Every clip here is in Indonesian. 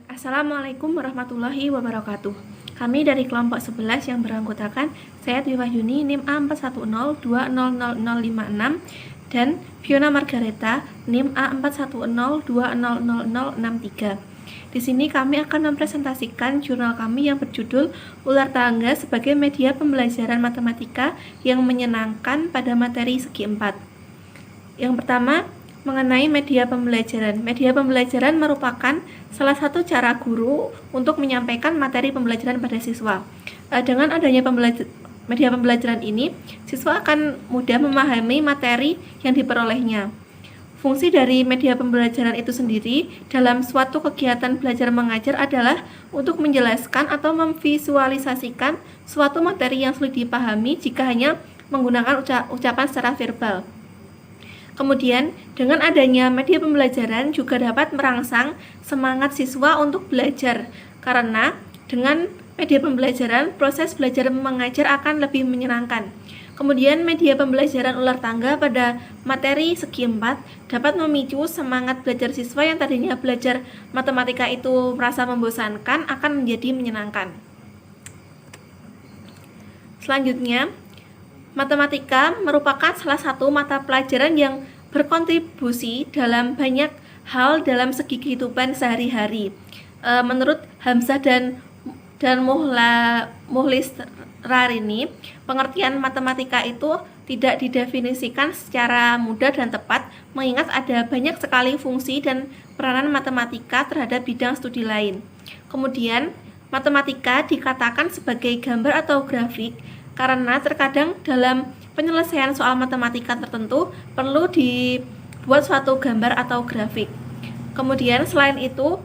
Assalamualaikum warahmatullahi wabarakatuh. Kami dari kelompok 11 yang beranggotakan saya Dwi Wahyuni NIM A410200056 dan Fiona Margareta NIM A410200063. Di sini kami akan mempresentasikan jurnal kami yang berjudul Ular Tangga sebagai Media Pembelajaran Matematika yang Menyenangkan pada Materi Segi 4. Yang pertama, mengenai media pembelajaran. Media pembelajaran merupakan salah satu cara guru untuk menyampaikan materi pembelajaran pada siswa. Dengan adanya media pembelajaran ini, siswa akan mudah memahami materi yang diperolehnya. Fungsi dari media pembelajaran itu sendiri dalam suatu kegiatan belajar mengajar adalah untuk menjelaskan atau memvisualisasikan suatu materi yang sulit dipahami jika hanya menggunakan ucapan secara verbal. Kemudian, dengan adanya media pembelajaran juga dapat merangsang semangat siswa untuk belajar, karena dengan media pembelajaran, proses belajar mengajar akan lebih menyenangkan. Kemudian, media pembelajaran ular tangga pada materi segi 4 dapat memicu semangat belajar siswa yang tadinya belajar matematika itu merasa membosankan akan menjadi menyenangkan. Selanjutnya, matematika merupakan salah satu mata pelajaran yang berkontribusi dalam banyak hal dalam segi kehidupan sehari-hari. Menurut Hamzah dan Muhlis Rarini, pengertian matematika itu tidak didefinisikan secara mudah dan tepat, mengingat ada banyak sekali fungsi dan peranan matematika terhadap bidang studi lain. Kemudian, matematika dikatakan sebagai gambar atau grafik karena terkadang dalam penyelesaian soal matematika tertentu perlu dibuat suatu gambar atau grafik. Kemudian selain itu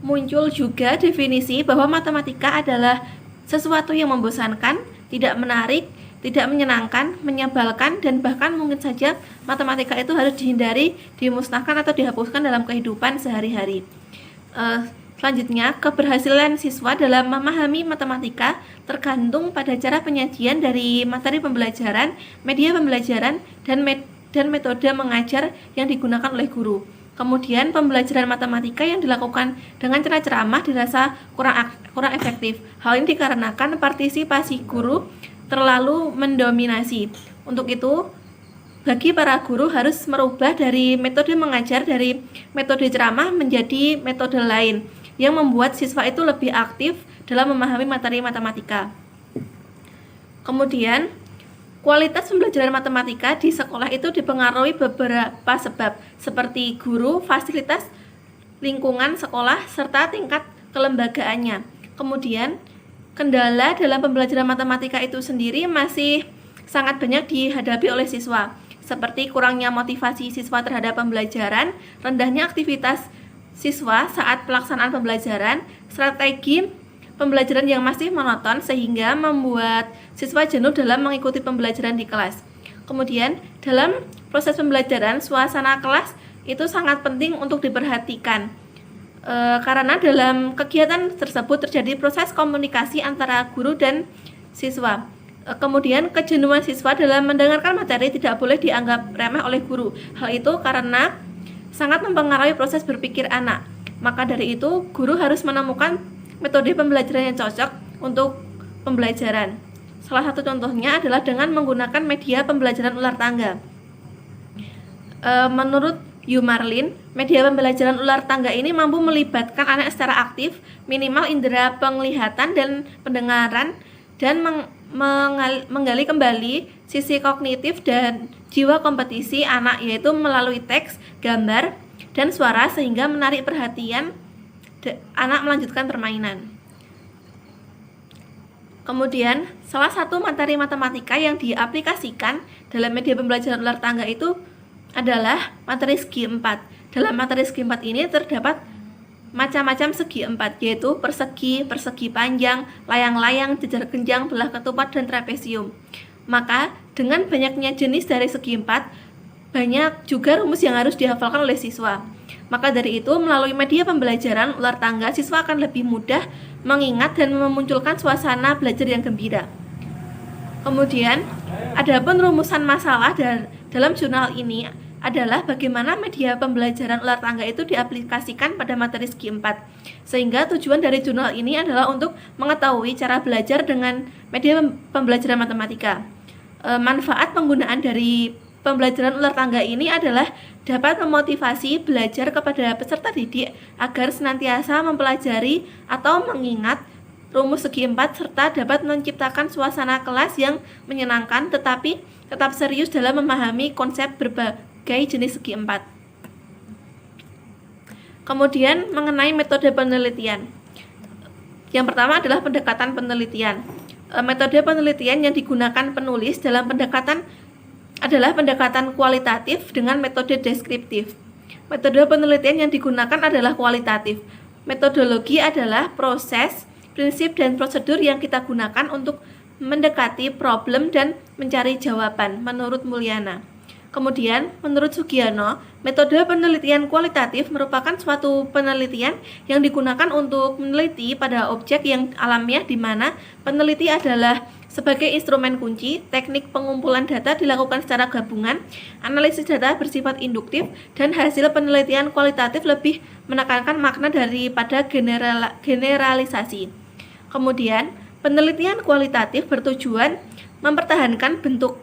muncul juga definisi bahwa matematika adalah sesuatu yang membosankan, tidak menarik, tidak menyenangkan, menyebalkan, dan bahkan mungkin saja matematika itu harus dihindari, dimusnahkan atau dihapuskan dalam kehidupan sehari-hari. Selanjutnya, keberhasilan siswa dalam memahami matematika tergantung pada cara penyajian dari materi pembelajaran, media pembelajaran, dan metode mengajar yang digunakan oleh guru. Kemudian, pembelajaran matematika yang dilakukan dengan cara ceramah dirasa kurang efektif. Hal ini dikarenakan partisipasi guru terlalu mendominasi. Untuk itu, bagi para guru harus merubah dari metode mengajar dari metode ceramah menjadi metode lain yang membuat siswa itu lebih aktif dalam memahami materi matematika. Kemudian, kualitas pembelajaran matematika di sekolah itu dipengaruhi beberapa sebab, seperti guru, fasilitas, lingkungan sekolah, serta tingkat kelembagaannya. Kemudian, kendala dalam pembelajaran matematika itu sendiri masih sangat banyak dihadapi oleh siswa, seperti kurangnya motivasi siswa terhadap pembelajaran, rendahnya aktivitas siswa saat pelaksanaan pembelajaran, strategi pembelajaran yang masih monoton sehingga membuat siswa jenuh dalam mengikuti pembelajaran di kelas. Kemudian, dalam proses pembelajaran, suasana kelas itu sangat penting untuk diperhatikan, karena dalam kegiatan tersebut terjadi proses komunikasi antara guru dan siswa. Kemudian, kejenuhan siswa dalam mendengarkan materi tidak boleh dianggap remeh oleh guru. Hal itu karena sangat mempengaruhi proses berpikir anak. Maka dari itu, guru harus menemukan metode pembelajaran yang cocok untuk pembelajaran. Salah satu contohnya adalah dengan menggunakan media pembelajaran ular tangga. Menurut Yu Marlin, media pembelajaran ular tangga ini mampu melibatkan anak secara aktif, minimal indera penglihatan dan pendengaran, dan menggali kembali sisi kognitif dan jiwa kompetisi anak, yaitu melalui teks, gambar, dan suara sehingga menarik perhatian anak melanjutkan permainan. Kemudian, salah satu materi matematika yang diaplikasikan dalam media pembelajaran ular tangga itu adalah materi segi 4. Dalam materi segi 4 ini terdapat macam-macam segi 4, yaitu persegi, persegi panjang, layang-layang, jejar genjang, belah ketupat, dan trapesium. Maka, dengan banyaknya jenis dari segi 4, banyak juga rumus yang harus dihafalkan oleh siswa. Maka dari itu, melalui media pembelajaran ular tangga, siswa akan lebih mudah mengingat dan memunculkan suasana belajar yang gembira. Kemudian, adapun rumusan masalah dalam jurnal ini adalah bagaimana media pembelajaran ular tangga itu diaplikasikan pada materi segi 4. Sehingga tujuan dari jurnal ini adalah untuk mengetahui cara belajar dengan media pembelajaran matematika. Manfaat penggunaan dari pembelajaran ular tangga ini adalah dapat memotivasi belajar kepada peserta didik agar senantiasa mempelajari atau mengingat rumus segi 4 serta dapat menciptakan suasana kelas yang menyenangkan tetapi tetap serius dalam memahami konsep berbagai jenis segi 4. Kemudian mengenai metode penelitian. Yang pertama adalah pendekatan penelitian. Metode penelitian yang digunakan penulis dalam pendekatan adalah pendekatan kualitatif dengan metode deskriptif. Metode penelitian yang digunakan adalah kualitatif. Metodologi adalah proses, prinsip, dan prosedur yang kita gunakan untuk mendekati problem dan mencari jawaban menurut Mulyana. Kemudian, menurut Sugiono, metode penelitian kualitatif merupakan suatu penelitian yang digunakan untuk meneliti pada objek yang alamiah di mana peneliti adalah sebagai instrumen kunci. Teknik pengumpulan data dilakukan secara gabungan, analisis data bersifat induktif, dan hasil penelitian kualitatif lebih menekankan makna daripada generalisasi. Kemudian, penelitian kualitatif bertujuan mempertahankan bentuk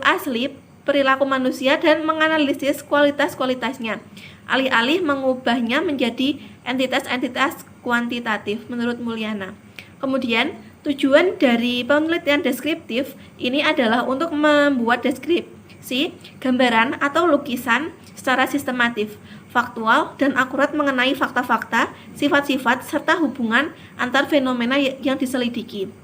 asli perilaku manusia dan menganalisis kualitas-kualitasnya, alih-alih mengubahnya menjadi entitas-entitas kuantitatif menurut Mulyana. Kemudian, tujuan dari penelitian deskriptif ini adalah untuk membuat deskripsi, gambaran atau lukisan secara sistematif, faktual, dan akurat mengenai fakta-fakta, sifat-sifat, serta hubungan antar fenomena yang diselidiki.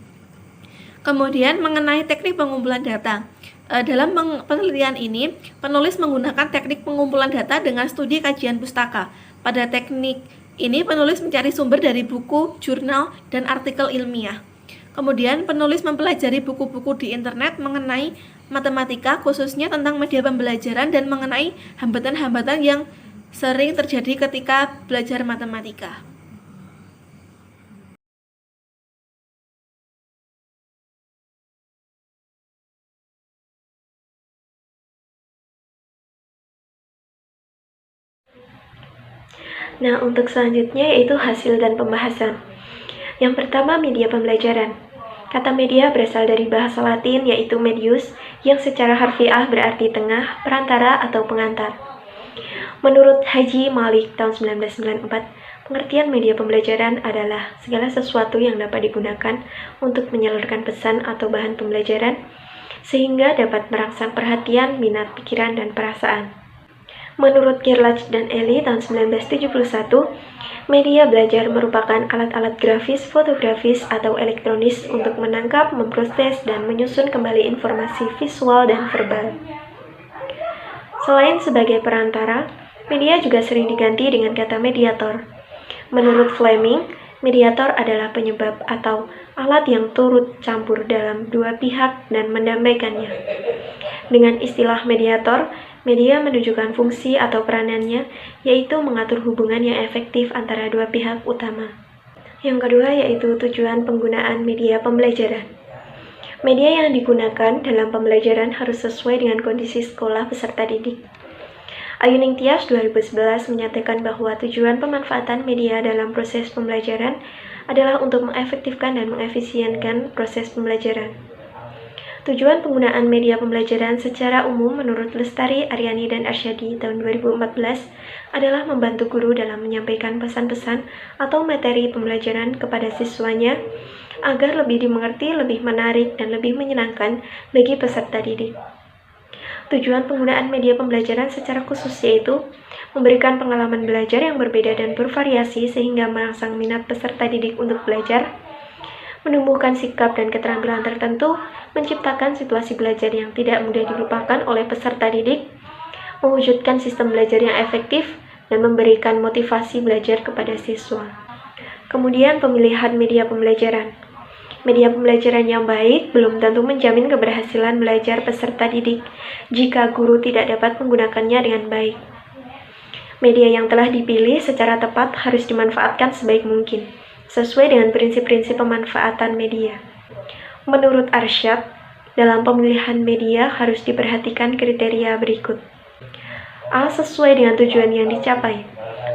Kemudian mengenai teknik pengumpulan data. Dalam penelitian ini, penulis menggunakan teknik pengumpulan data dengan studi kajian pustaka. Pada teknik ini, penulis mencari sumber dari buku, jurnal, dan artikel ilmiah. Kemudian, penulis mempelajari buku-buku di internet mengenai matematika, khususnya tentang media pembelajaran dan mengenai hambatan-hambatan yang sering terjadi ketika belajar matematika. Nah, untuk selanjutnya yaitu hasil dan pembahasan. Yang pertama, media pembelajaran. Kata media berasal dari bahasa Latin yaitu medius, yang secara harfiah berarti tengah, perantara, atau pengantar. Menurut Haji Malik tahun 1994, pengertian media pembelajaran adalah segala sesuatu yang dapat digunakan untuk menyalurkan pesan atau bahan pembelajaran, sehingga dapat merangsang perhatian, minat, pikiran, dan perasaan. Menurut Gerlach dan Eli tahun 1971, media belajar merupakan alat-alat grafis, fotografis, atau elektronis untuk menangkap, memproses, dan menyusun kembali informasi visual dan verbal. Selain sebagai perantara, media juga sering diganti dengan kata mediator. Menurut Fleming, mediator adalah penyebab atau alat yang turut campur dalam dua pihak dan mendamaikannya. Dengan istilah mediator, media menunjukkan fungsi atau peranannya, yaitu mengatur hubungan yang efektif antara dua pihak utama. Yang kedua yaitu tujuan penggunaan media pembelajaran. Media yang digunakan dalam pembelajaran harus sesuai dengan kondisi sekolah peserta didik. Ayuning Tias 2011 menyatakan bahwa tujuan pemanfaatan media dalam proses pembelajaran adalah untuk mengefektifkan dan mengefisienkan proses pembelajaran. Tujuan penggunaan media pembelajaran secara umum menurut Lestari, Aryani, dan Arsyadi tahun 2014 adalah membantu guru dalam menyampaikan pesan-pesan atau materi pembelajaran kepada siswanya agar lebih dimengerti, lebih menarik, dan lebih menyenangkan bagi peserta didik. Tujuan penggunaan media pembelajaran secara khusus yaitu memberikan pengalaman belajar yang berbeda dan bervariasi sehingga merangsang minat peserta didik untuk belajar, menumbuhkan sikap dan keterampilan tertentu, menciptakan situasi belajar yang tidak mudah dilupakan oleh peserta didik, mewujudkan sistem belajar yang efektif, dan memberikan motivasi belajar kepada siswa. Kemudian pemilihan media pembelajaran. Media pembelajaran yang baik belum tentu menjamin keberhasilan belajar peserta didik jika guru tidak dapat menggunakannya dengan baik. Media yang telah dipilih secara tepat harus dimanfaatkan sebaik mungkin, sesuai dengan prinsip-prinsip pemanfaatan media. Menurut Arsyad, dalam pemilihan media harus diperhatikan kriteria berikut. A. Sesuai dengan tujuan yang dicapai.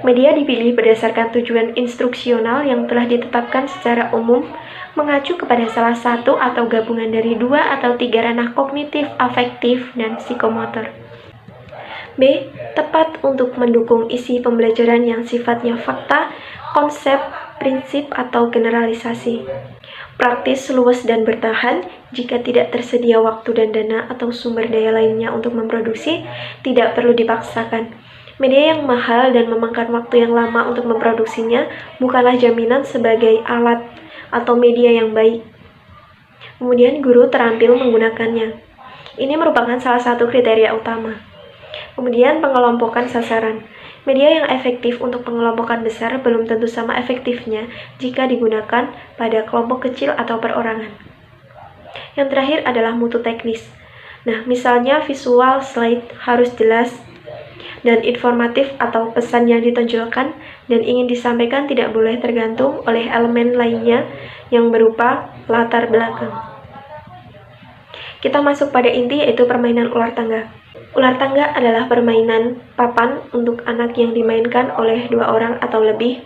Media dipilih berdasarkan tujuan instruksional yang telah ditetapkan secara umum, mengacu kepada salah satu atau gabungan dari 2 atau 3 ranah kognitif, afektif, dan psikomotor. B. Tepat untuk mendukung isi pembelajaran yang sifatnya fakta, konsep, prinsip, atau generalisasi. Praktis, luas, dan bertahan. Jika tidak tersedia waktu dan dana atau sumber daya lainnya untuk memproduksi, tidak perlu dipaksakan. Media yang mahal dan memakan waktu yang lama untuk memproduksinya bukanlah jaminan sebagai alat atau media yang baik. Kemudian guru terampil menggunakannya. Ini merupakan salah satu kriteria utama. Kemudian pengelompokan sasaran. Media yang efektif untuk pengelompokan besar belum tentu sama efektifnya jika digunakan pada kelompok kecil atau perorangan. Yang terakhir adalah mutu teknis. Nah, misalnya visual slide harus jelas dan informatif atau pesan yang ditonjolkan dan ingin disampaikan tidak boleh tergantung oleh elemen lainnya yang berupa latar belakang. Kita masuk pada inti, yaitu permainan ular tangga. Ular tangga adalah permainan papan untuk anak yang dimainkan oleh 2 orang atau lebih.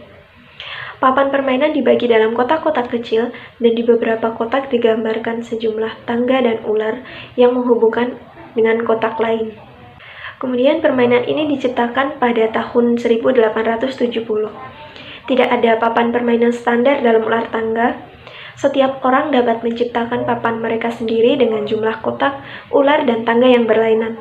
Papan permainan dibagi dalam kotak-kotak kecil dan di beberapa kotak digambarkan sejumlah tangga dan ular yang menghubungkan dengan kotak lain. Kemudian permainan ini diciptakan pada tahun 1870. Tidak ada papan permainan standar dalam ular tangga. Setiap orang dapat menciptakan papan mereka sendiri dengan jumlah kotak, ular, dan tangga yang berlainan.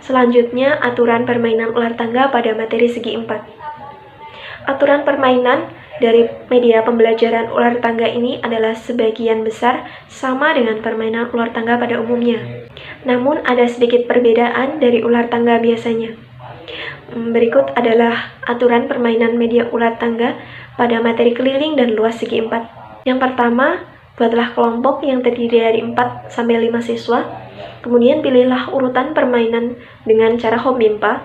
Selanjutnya, aturan permainan ular tangga pada materi segi 4. Aturan permainan dari media pembelajaran ular tangga ini adalah sebagian besar sama dengan permainan ular tangga pada umumnya. Namun ada sedikit perbedaan dari ular tangga biasanya. Berikut adalah aturan permainan media ular tangga pada materi keliling dan luas segi 4. Yang pertama, buatlah kelompok yang terdiri dari 4-5 siswa. Kemudian pilihlah urutan permainan dengan cara homimpa.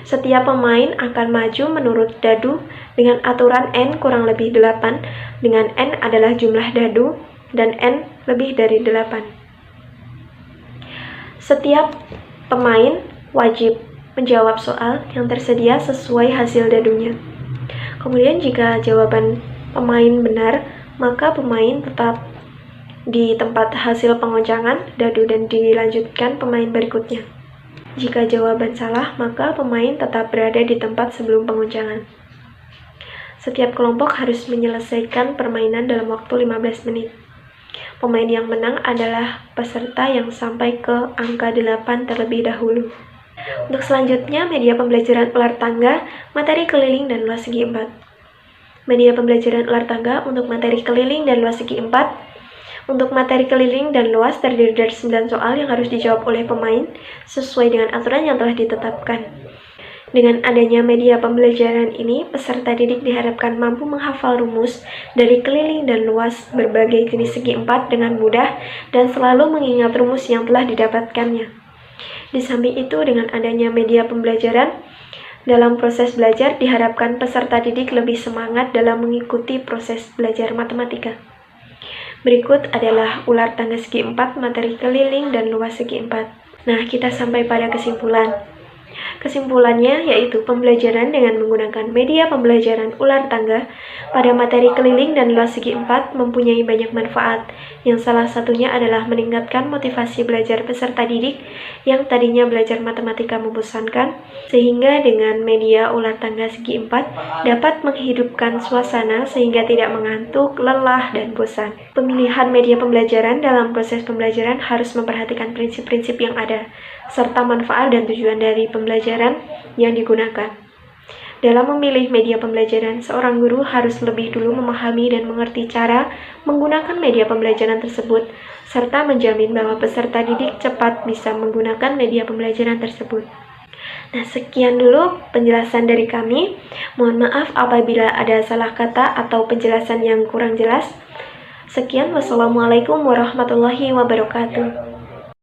Setiap pemain akan maju menurut dadu dengan aturan N kurang lebih 8, dengan N adalah jumlah dadu dan N lebih dari 8. Setiap pemain wajib menjawab soal yang tersedia sesuai hasil dadunya. Kemudian jika jawaban pemain benar, maka pemain tetap di tempat hasil pengoncangan dadu dan dilanjutkan pemain berikutnya. Jika jawaban salah, maka pemain tetap berada di tempat sebelum pengoncangan. Setiap kelompok harus menyelesaikan permainan dalam waktu 15 menit. Pemain yang menang adalah peserta yang sampai ke angka 8 terlebih dahulu. Untuk selanjutnya, media pembelajaran ular tangga, materi keliling dan luas segi 4. Media pembelajaran ular tangga untuk materi keliling dan luas segi 4. Untuk materi keliling dan luas terdiri dari 9 soal yang harus dijawab oleh pemain sesuai dengan aturan yang telah ditetapkan. Dengan adanya media pembelajaran ini, peserta didik diharapkan mampu menghafal rumus dari keliling dan luas berbagai jenis segi 4 dengan mudah dan selalu mengingat rumus yang telah didapatkannya. Di samping itu, dengan adanya media pembelajaran, dalam proses belajar diharapkan peserta didik lebih semangat dalam mengikuti proses belajar matematika. Berikut adalah ular tangga segi 4, materi keliling dan luas segi 4. Nah, kita sampai pada kesimpulan. Kesimpulannya yaitu pembelajaran dengan menggunakan media pembelajaran ular tangga pada materi keliling dan luas segi 4 mempunyai banyak manfaat, yang salah satunya adalah meningkatkan motivasi belajar peserta didik yang tadinya belajar matematika membosankan, sehingga dengan media ular tangga segi 4 dapat menghidupkan suasana sehingga tidak mengantuk, lelah, dan bosan. Pemilihan media pembelajaran dalam proses pembelajaran harus memperhatikan prinsip-prinsip yang ada, serta manfaat dan tujuan dari pembelajaran yang digunakan. Dalam memilih media pembelajaran, seorang guru harus lebih dulu memahami dan mengerti cara menggunakan media pembelajaran tersebut, serta menjamin bahwa peserta didik cepat bisa menggunakan media pembelajaran tersebut. Nah, sekian dulu penjelasan dari kami. Mohon maaf apabila ada salah kata atau penjelasan yang kurang jelas. Sekian, wassalamualaikum warahmatullahi wabarakatuh.